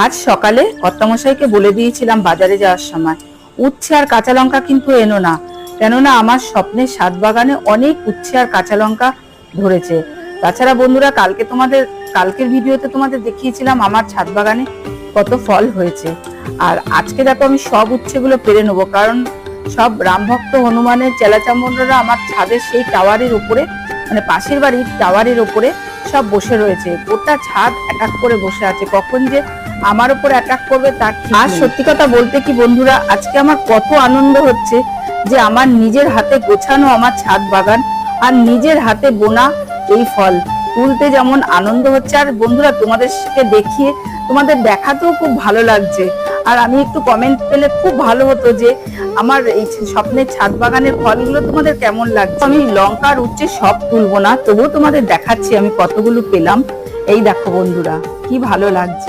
আজ সকালে কর্তামশাইকে বলে দিয়েছিলাম বাজারে যাওয়ার সময় উচ্ছে আর কাঁচা লঙ্কা কিন্তু এনো না, কেননা আমার স্বপ্নের ছাদ বাগানে অনেক উচ্ছে আর কাঁচা লঙ্কা ধরেছে। তাছাড়া বন্ধুরা, কালকের ভিডিওতে তোমাদের দেখিয়েছিলাম আমার ছাদ বাগানে কত ফল হয়েছে। আর আজকে দেখো আমি সব উচ্ছেগুলো পেরে নেবো, কারণ সব রামভক্ত হনুমানের চেলাচামুন্ডরা আমার ছাদের সেই টাওয়ারের উপরে, মানে পাশের বাড়ির টাওয়ারের উপরে সব বসে রয়েছে। গোটা ছাদ এক করে বসে আছে, কখন যে আমার উপর অ্যাটাক করবে তার ঠিক নেই। আর সত্যি কথা বলতে কি বন্ধুরা, আজকে আমার কত আনন্দ হচ্ছে যে আমার নিজের হাতে গোছানো আমার ছাদ বাগান আর নিজের হাতে বোনা এই ফল তুলতে যেমন আনন্দ হচ্ছে, আর বন্ধুরা তোমাদেরকে দেখিয়ে তোমাদের দেখাতেও খুব ভালো লাগছে। আর আমি একটু কমেন্ট পেলে খুব ভালো হতো যে আমার এই স্বপ্নের ছাদ বাগানের ফলগুলো তোমাদের কেমন লাগছে। আমি লঙ্কার উচ্ছে সব তুলবো না, তবুও তোমাদের দেখাচ্ছি আমি কতগুলো পেলাম। এই দেখো বন্ধুরা, কি ভালো লাগছে।